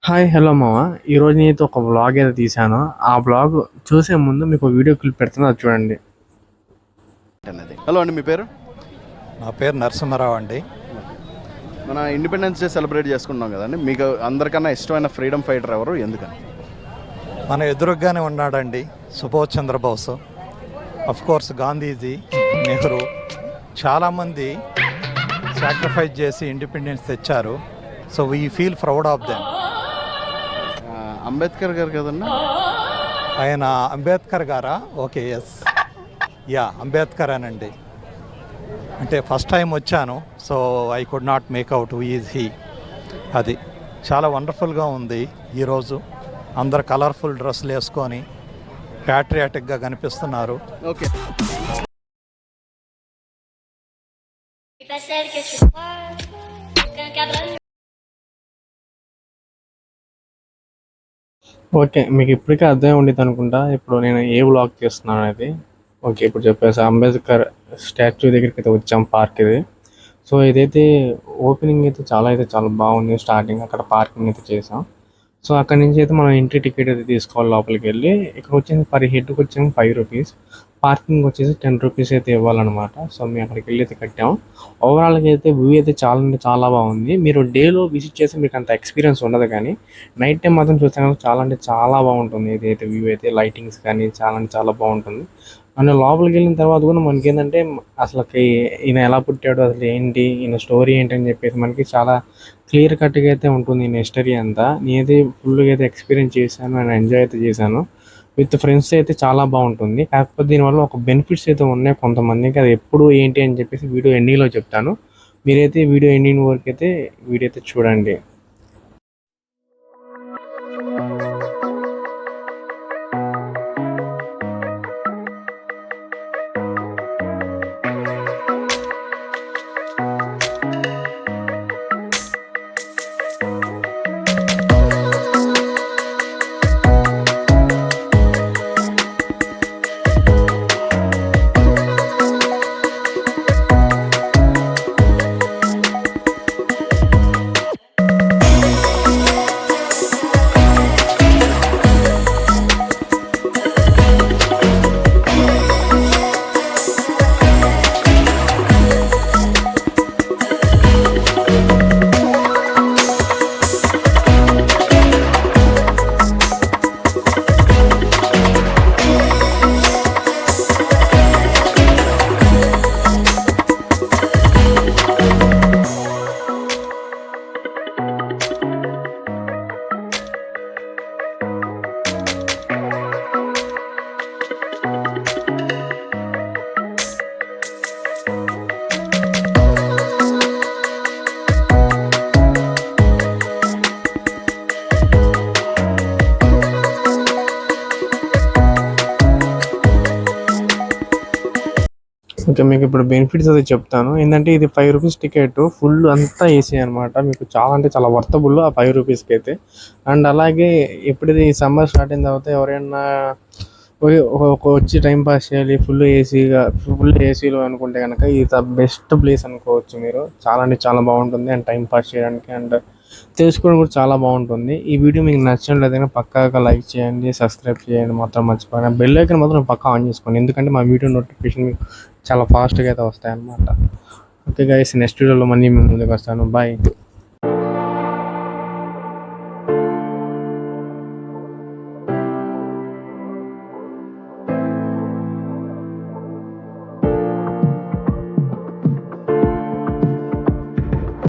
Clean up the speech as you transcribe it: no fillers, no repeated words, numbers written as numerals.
Hi hello మామ. ఈరోజు నీతో ఒక వ్లాగ్ ఏదో తీశాను. ఆ వ్లాగ్ చూసే ముందు మీకు వీడియో క్లిప్ పెడుతున్నా, అది చూడండి. హలో అండి, మీ పేరు? నా పేరు నరసింహారావు అండి. మన ఇండిపెండెన్స్ డే సెలబ్రేట్ చేసుకుంటున్నాం కదండి, మీకు అందరికన్నా ఇష్టమైన ఫ్రీడమ్ ఫైటర్ ఎవరు, ఎందుకని? మన ఎదురుగానే ఉన్నాడండి సుభాష్ చంద్రబోస్, కోర్స్ గాంధీజీ, నెహ్రూ. చాలామంది సాక్రిఫైస్ చేసి ఇండిపెండెన్స్ తెచ్చారు. So we feel proud of them. Ambedkar గారు కదండి. ఆయన అంబేద్కర్ గారా? ఓకే, ఎస్, యా, అంబేద్కర్ అనండి. అంటే ఫస్ట్ టైం వచ్చాను, so I could not make out who is he. అది చాలా వండర్ఫుల్గా ఉంది. ఈరోజు అందరు కలర్ఫుల్ డ్రెస్సులు వేసుకొని ప్యాట్రియాటిక్గా కనిపిస్తున్నారు. ఓకే, ఓకే, మీకు ఇప్పటికే అర్థం ఉండేది అనుకుంటా ఇప్పుడు నేను ఏ వ్లాగ్ చేస్తున్నాను అనేది. ఓకే, ఇప్పుడు చెప్పేసి అంబేద్కర్ స్టాచ్యూ దగ్గరికి అయితే వచ్చాం, పార్క్ ఇది. సో ఇదైతే ఓపెనింగ్ అయితే చాలా బాగుంది. స్టార్టింగ్ అక్కడ పార్కింగ్ అయితే చేసాం. సో అక్కడ నుంచి అయితే మనం ఎంట్రీ టికెట్ అయితే తీసుకోవాలి లోపలికి వెళ్ళి. ఇక్కడ వచ్చేసి పర్ హెడ్కి వచ్చేసి 5 రూపీస్, పార్కింగ్ వచ్చేసి 10 రూపీస్ అయితే ఇవ్వాలన్నమాట. సో మేము అక్కడికి వెళ్ళి అయితే కట్టాము. ఓవరాల్గా అయితే వ్యూ అయితే చాలా బాగుంది. మీరు డేలో విజిట్ చేస్తే మీకు అంత ఎక్స్పీరియన్స్ ఉండదు, కానీ నైట్ టైం మాత్రం చూస్తే చాలా బాగుంటుంది. ఇదైతే వ్యూ అయితే లైటింగ్స్ కానీ చాలా బాగుంటుంది. అండ్ లోపలికి వెళ్ళిన తర్వాత కూడా మనకి ఏంటంటే అసలుకి ఈయన ఎలా పుట్టాడు, అసలు ఏంటి, ఈయన స్టోరీ ఏంటి అని చెప్పేసి మనకి చాలా క్లియర్ కట్గా అయితే ఉంటుంది ఈయన హిస్టరీ అంతా. నేనైతే ఫుల్గా అయితే ఎక్స్పీరియన్స్ చేశాను అండ్ ఎంజాయ్ అయితే చేశాను. విత్ ఫ్రెండ్స్ అయితే చాలా బాగుంటుంది. కాకపోతే దీనివల్ల ఒక బెనిఫిట్స్ అయితే ఉన్నాయి కొంతమందికి, అది ఎప్పుడు ఏంటి అని చెప్పేసి వీడియో ఎండింగ్లో చెప్తాను. మీరైతే వీడియో ఎండింగ్ వరకు అయితే వీడియో అయితే చూడండి. ఓకే, మీకు ఇప్పుడు బెనిఫిట్స్ అయితే చెప్తాను. ఏంటంటే ఇది 5 రూపీస్ టికెట్, ఫుల్ అంతా ఏసీ అనమాట. మీకు చాలా వర్తబుల్ ఆ 5 రూపీస్కి అయితే. అండ్ అలాగే ఎప్పుడైతే ఈ సమ్మర్ స్టార్ట్ అయిన తర్వాత ఎవరైనా వచ్చి టైం పాస్ చేయాలి ఫుల్ ఏసీలో అనుకుంటే కనుక ఇది బెస్ట్ ప్లేస్ అనుకోవచ్చు మీరు. చాలా బాగుంటుంది అండ్ టైం పాస్ చేయడానికి అండ్ తెలుసుకోవడం కూడా చాలా బాగుంటుంది. ఈ వీడియో మీకు నచ్చినట్లయితే పక్కాగా లైక్ చేయండి, సబ్స్క్రైబ్ చేయండి, మాత్రం మర్చిపోయిన బెల్ ఐకాన్ మాత్రం పక్కా ఆన్ చేసుకోండి, ఎందుకంటే మా వీడియో నోటిఫికేషన్ మీకు చాలా ఫాస్ట్గా అయితే వస్తాయి అన్నమాట. ఓకే గైస్, నెక్స్ట్ వీడియోలో మళ్ళీ మేము ముందుకు వస్తాను. బాయ్.